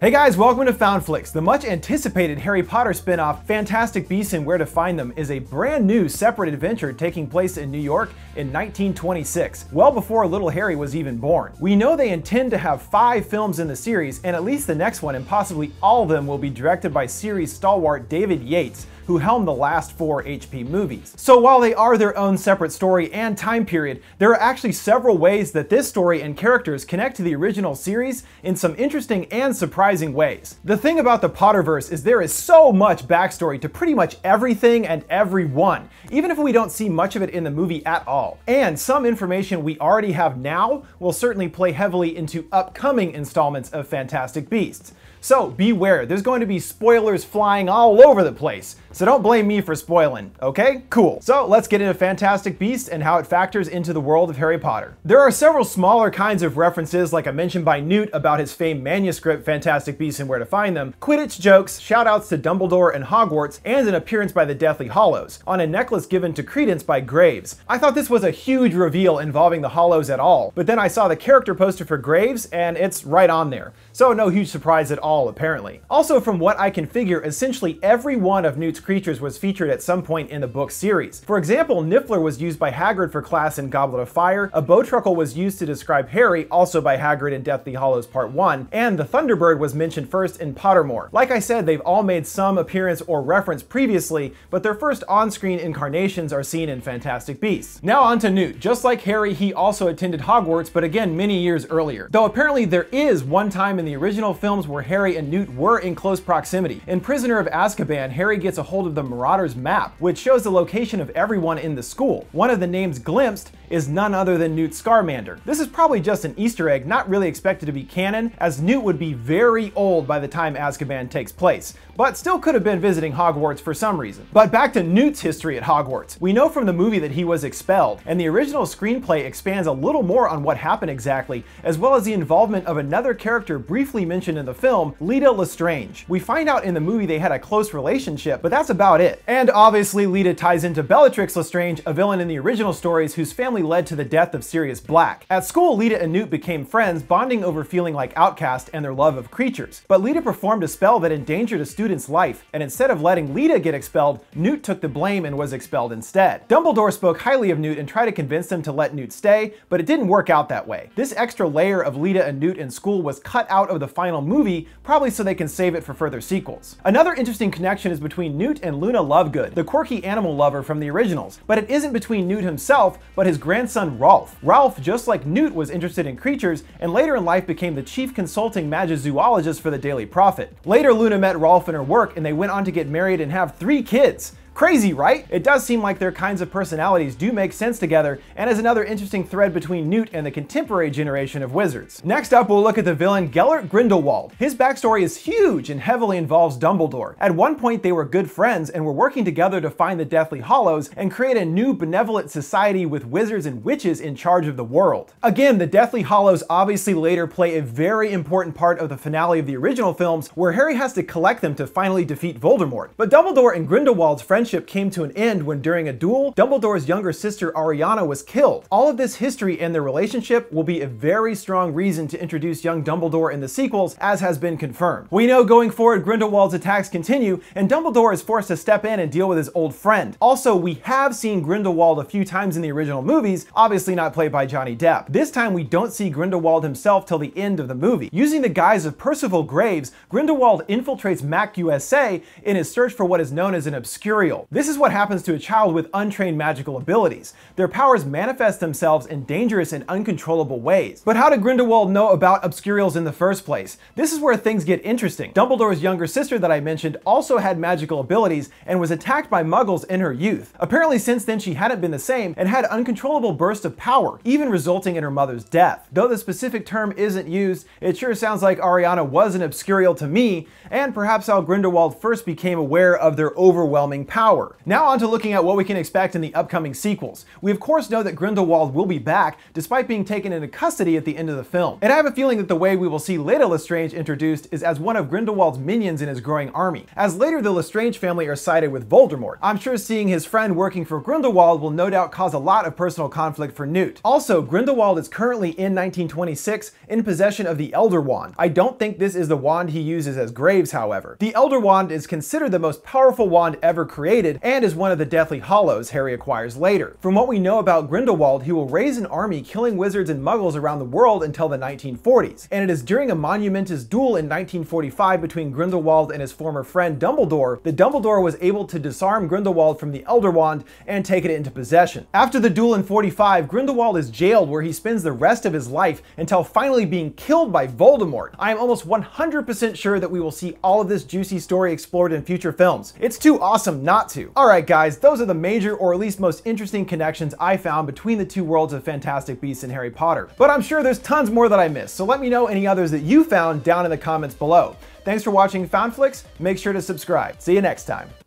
Hey guys, welcome to Found Flicks. The much anticipated Harry Potter spin-off Fantastic Beasts and Where to Find Them is a brand new separate adventure taking place in New York in 1926, well before little Harry was even born. We know they intend to have 5 films in the series, and at least the next one and possibly all of them will be directed by series stalwart David Yates, who helmed the last 4 HP movies. So while they are their own separate story and time period, there are actually several ways that this story and characters connect to the original series in some interesting and surprising ways. The thing about the Potterverse is there is so much backstory to pretty much everything and everyone, even if we don't see much of it in the movie at all. And some information we already have now will certainly play heavily into upcoming installments of Fantastic Beasts. So beware, there's going to be spoilers flying all over the place. So don't blame me for spoiling, okay? Cool. So let's get into Fantastic Beasts and how it factors into the world of Harry Potter. There are several smaller kinds of references, like I mentioned by Newt about his famed manuscript Fantastic Beasts and Where to Find Them, Quidditch jokes, shoutouts to Dumbledore and Hogwarts, and an appearance by the Deathly Hallows, on a necklace given to Credence by Graves. I thought this was a huge reveal involving the Hallows at all, but then I saw the character poster for Graves and it's right on there. So no huge surprise at all, apparently. Also, from what I can figure, essentially every one of Newt's creatures was featured at some point in the book series. For example, Niffler was used by Hagrid for class in Goblet of Fire, a Bowtruckle was used to describe Harry, also by Hagrid in Deathly Hallows Part 1, and the Thunderbird was mentioned first in Pottermore. Like I said, they've all made some appearance or reference previously, but their first on-screen incarnations are seen in Fantastic Beasts. Now on to Newt. Just like Harry, he also attended Hogwarts, but again many years earlier. Though apparently there is one time in the original films where Harry and Newt were in close proximity. In Prisoner of Azkaban, Harry gets a hold of the MARAUDER'S map, which shows the location of everyone in the school. One of the names glimpsed is none other than Newt Scamander. This is probably just an Easter egg, not really expected to be canon, as Newt would be very old by the time Azkaban takes place, but still could have been visiting Hogwarts for some reason. But back to Newt's history at Hogwarts. We know from the movie that he was expelled, and the original screenplay expands a little more on what happened exactly, as well as the involvement of another character briefly mentioned in the film, LETA LESTRANGE. We find out in the movie they had a close relationship, but that's about it. And obviously LETA ties into Bellatrix Lestrange, a villain in the original stories whose family led to the death of Sirius Black. At school, LETA and Newt became friends, bonding over feeling like outcast and their love of creatures. But LETA performed a spell that endangered a student's life, and instead of letting LETA get expelled, Newt took the blame and was expelled instead. Dumbledore spoke highly of Newt and tried to convince him to let Newt stay, but it didn't work out that way. This extra layer of LETA and Newt in school was cut out of the final movie, probably so they can save it for further sequels. Another interesting connection is between Newt and Luna Lovegood, the quirky animal lover from the originals, but it isn't between Newt himself, but his grandson Rolf. Rolf, just like Newt, was interested in creatures, and later in life became the chief consulting magizoologist for the Daily Prophet. Later, Luna met Rolf in her work, and they went on to get married and have 3 kids. Crazy, right? It does seem like their kinds of personalities do make sense together, and is another interesting thread between Newt and the contemporary generation of wizards. Next up, we'll look at the villain Gellert Grindelwald. His backstory is huge and heavily involves Dumbledore. At one point, they were good friends and were working together to find the Deathly Hallows and create a new benevolent society with wizards and witches in charge of the world. Again, the Deathly Hallows obviously later play a very important part of the finale of the original films, where Harry has to collect them to finally defeat Voldemort. But Dumbledore and Grindelwald's friendship came to an end when, during a duel, Dumbledore's younger sister Ariana was killed. All of this history and their relationship will be a very strong reason to introduce young Dumbledore in the sequels, as has been confirmed. We know going forward Grindelwald's attacks continue, and Dumbledore is forced to step in and deal with his old friend. Also, we have seen Grindelwald a few times in the original movies, obviously not played by Johnny Depp. This time we don't see Grindelwald himself till the end of the movie. Using the guise of Percival Graves, Grindelwald infiltrates MAC USA in his search for what is known as an obscurial. This is what happens to a child with untrained magical abilities. Their powers manifest themselves in dangerous and uncontrollable ways. But how did Grindelwald know about obscurials in the first place? This is where things get interesting. Dumbledore's younger sister that I mentioned also had magical abilities and was attacked by muggles in her youth. Apparently since then she hadn't been the same and had uncontrollable bursts of power, even resulting in her mother's death. Though the specific term isn't used, it sure sounds like Ariana was an obscurial to me, and perhaps how Grindelwald first became aware of their overwhelming power. power. Now on to looking at what we can expect in the upcoming sequels. We of course know that Grindelwald will be back, despite being taken into custody at the end of the film. And I have a feeling that the way we will see LETA LESTRANGE introduced is as one of Grindelwald's minions in his growing army, as later the Lestrange family are sided with Voldemort. I'm sure seeing his friend working for Grindelwald will no doubt cause a lot of personal conflict for Newt. Also, Grindelwald is currently in 1926 in possession of the Elder Wand. I don't think this is the wand he uses as Graves, however. The Elder Wand is considered the most powerful wand ever created and is one of the Deathly Hallows Harry acquires later. From what we know about Grindelwald, he will raise an army killing wizards and muggles around the world until the 1940s, and it is during a monumentous duel in 1945 between Grindelwald and his former friend Dumbledore that Dumbledore was able to disarm Grindelwald from the Elder Wand and take it into possession. After the duel in 45, Grindelwald is jailed where he spends the rest of his life until finally being killed by Voldemort. I am almost 100% sure that we will see all of this juicy story explored in future films. It's too awesome not to. Alright guys, those are the major or at least most interesting connections I found between the two worlds of Fantastic Beasts and Harry Potter. But I'm sure there's tons more that I missed, so let me know any others that you found down in the comments below. Thanks for watching Found Flicks. Make sure to subscribe. See you next time.